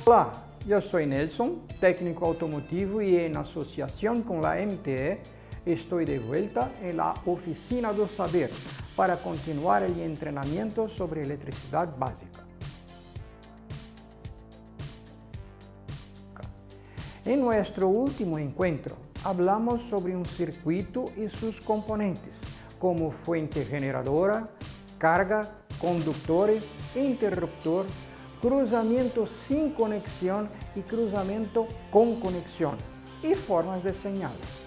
Olá, eu sou Nelson, técnico automotivo e em associação com a MTE, estou de volta na Oficina do Saber para continuar o treinamento sobre eletricidade básica. Em nosso último encontro, hablamos sobre um circuito e seus componentes, como fuente generadora, carga, condutores, interruptor, cruzamento sem conexão e cruzamento com conexão, e formas de señales.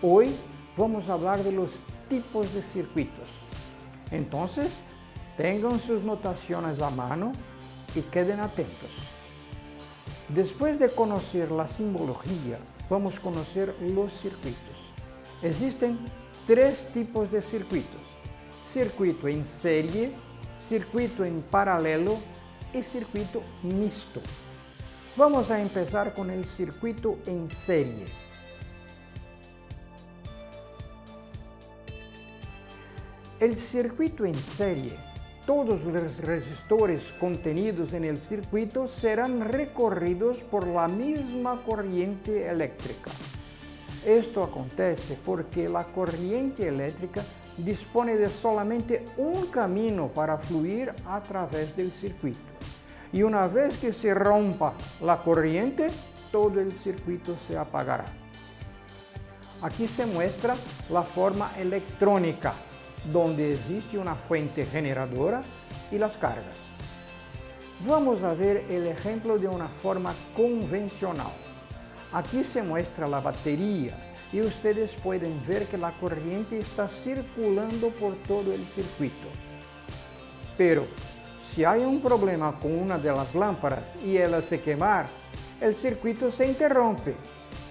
Hoy vamos falar de los tipos de circuitos. Então, tenham suas notações à mano e queden atentos. Depois de conhecer a simbologia, vamos conhecer os circuitos. Existem três tipos de circuitos: circuito em série, circuito em paralelo e circuito misto. Vamos a empezar com o circuito em série. El circuito en serie, todos los resistores contenidos en el circuito serán recorridos por la misma corriente eléctrica. Esto acontece porque la corriente eléctrica dispone de solamente un camino para fluir a través del circuito. Y una vez que se rompa la corriente, todo el circuito se apagará. Aquí se muestra la forma electrónica, donde existe una fuente generadora y las cargas. Vamos a ver el ejemplo de una forma convencional. Aquí se muestra la batería y ustedes pueden ver que la corriente está circulando por todo el circuito. Pero si hay un problema con una de las lámparas y ella se quemar, el circuito se interrumpe.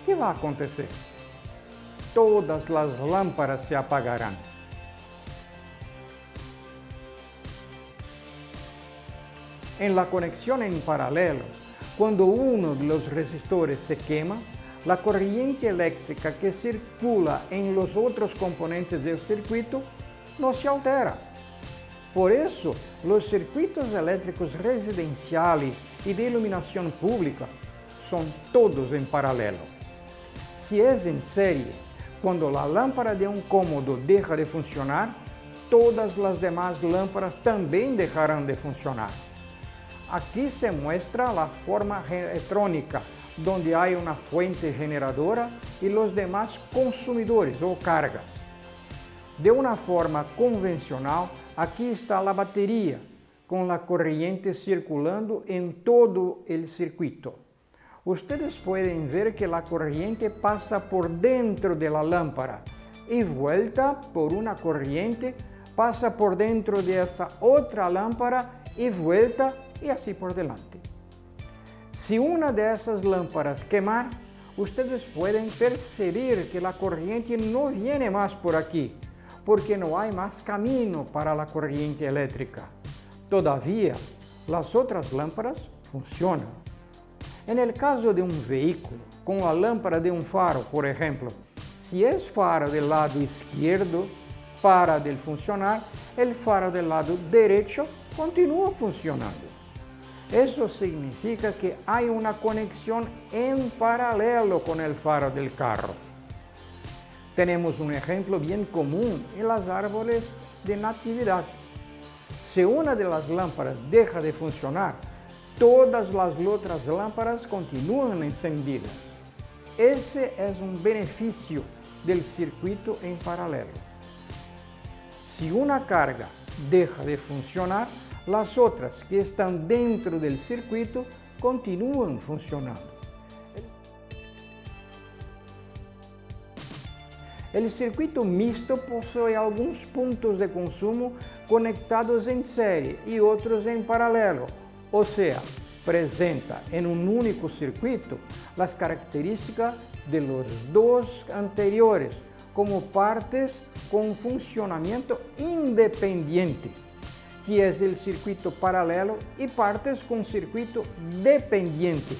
¿Qué va a acontecer? Todas las lámparas se apagarán. En la conexión en paralelo, cuando uno de los resistores se quema, la corriente eléctrica que circula en los otros componentes del circuito no se altera. Por eso, los circuitos eléctricos residenciales y de iluminación pública son todos en paralelo. Si es en serie, cuando la lámpara de un cómodo deja de funcionar, todas las demás lámparas también dejarán de funcionar. Aquí se muestra la forma electrónica, donde hay una fuente generadora y los demás consumidores o cargas. De una forma convencional, aquí está la batería, con la corriente circulando en todo el circuito. Ustedes pueden ver que la corriente pasa por dentro de la lámpara y vuelta por una corriente, pasa por dentro de esa otra lámpara y vuelta y así por delante. Si una de esas lámparas quemar, ustedes pueden percibir que la corriente no viene más por aquí, porque no hay más camino para la corriente eléctrica. Todavía, las otras lámparas funcionan. En el caso de un vehículo, con la lámpara de un faro, por ejemplo, si es faro del lado izquierdo, para de funcionar, el faro del lado derecho continúa funcionando. Eso significa que hay una conexión en paralelo con el faro del carro. Tenemos un ejemplo bien común en los árboles de natividad. Si una de las lámparas deja de funcionar, todas las otras lámparas continúan encendidas. Ese es un beneficio del circuito en paralelo. Si una carga deja de funcionar, las otras que están dentro del circuito continúan funcionando. El circuito mixto posee algunos puntos de consumo conectados en serie y otros en paralelo, o sea, presenta en un único circuito las características de los dos anteriores como partes con funcionamiento independiente, que es el circuito paralelo, y partes con circuito dependiente,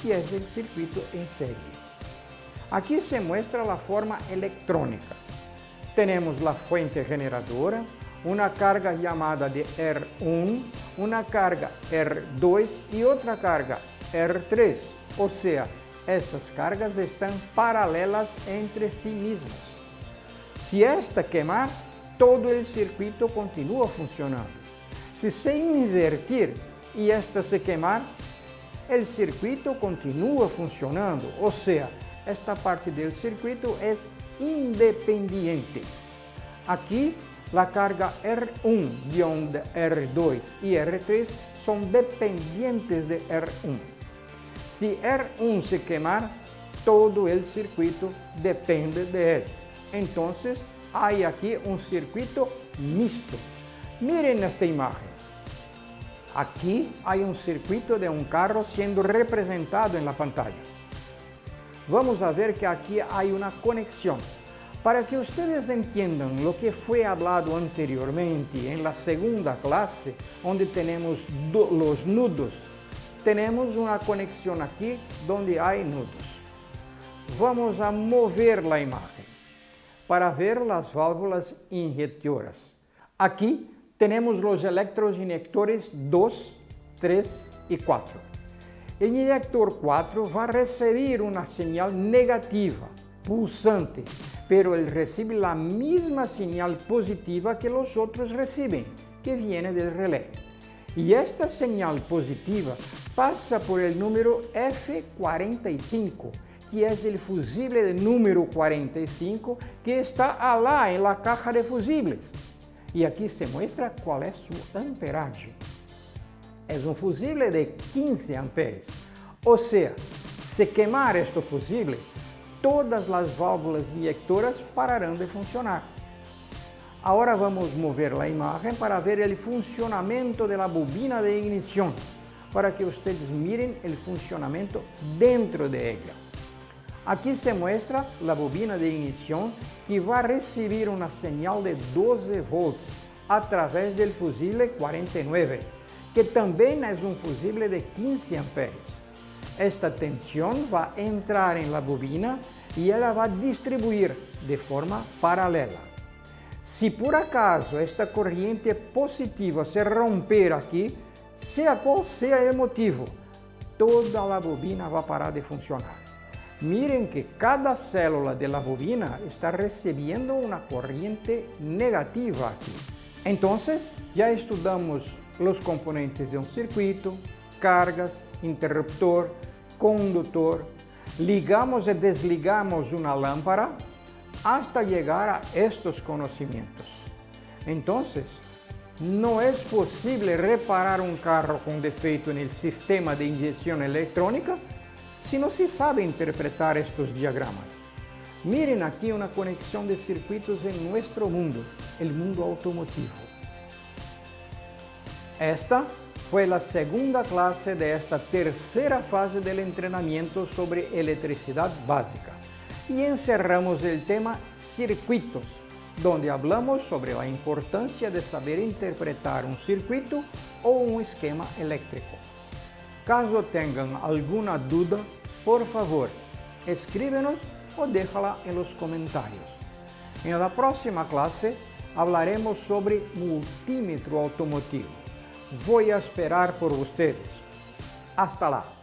que es el circuito en serie. Aquí se muestra la forma electrónica. Tenemos la fuente generadora, una carga llamada de R1, una carga R2 y otra carga R3, o sea, essas cargas estão paralelas entre si mesmas. Se esta queimar, todo o circuito continua funcionando. Se se invertir e esta se queimar, o circuito continua funcionando, ou seja, esta parte do circuito é independiente. Aqui, a carga R1, R2 e R3 são dependentes de R1. Se R1 se queimar, todo o circuito depende de ele. Então, há aqui um circuito misto. Miren esta imagem. Aqui há um circuito de um carro sendo representado na pantalla. Vamos a ver que aqui há uma conexão. Para que ustedes entendam o que foi hablado anteriormente em la segunda classe, onde temos os nudos, temos uma conexão aqui onde há nudos. Vamos a mover a imagem para ver as válvulas injectoras. Aqui temos os electroinjectores 2, 3 e 4. O injector 4 vai receber uma señal negativa, pulsante, pero ele recebe a mesma señal positiva que os outros recebem, que vem do relé. E esta señal positiva passa por el número F45, que é o fusível de número 45, que está lá em la caja de fusíveis. E aqui se mostra qual é sua amperagem. É um fusível de 15 amperes. Ou seja, se queimar este fusível, todas as válvulas injectoras pararão de funcionar. Agora vamos mover a imagem para ver o funcionamento da bobina de ignição, para que vocês mirem o funcionamento dentro de ela. Aqui se mostra a bobina de ignição que vai receber uma señal de 12 volts através do fusível 49, que também é um fusível de 15 amperes. Esta tensão vai entrar na bobina e ela vai distribuir de forma paralela. Se por acaso esta corrente positiva se romper aqui, seja qual seja o motivo, toda a bobina vai parar de funcionar. Miren que cada célula da bobina está recebendo uma corrente negativa aqui. Então, já estudamos os componentes de um circuito, cargas, interruptor, condutor, ligamos e desligamos uma lâmpada hasta chegar a estes conhecimentos. Então, não é possível reparar um carro com defeito no sistema de injeção eletrônica se não se sabe interpretar estes diagramas. Miren aqui uma conexão de circuitos em nosso mundo, o mundo automotivo. Esta foi a segunda classe desta terceira fase do treinamento sobre eletricidade básica. E encerramos o tema circuitos, onde falamos sobre a importância de saber interpretar um circuito ou um esquema elétrico. Caso tenham alguma dúvida, por favor, escríbenos ou déjala en los comentários. En la próxima clase hablaremos sobre multímetro automotivo. Voy a esperar por ustedes. Hasta lá!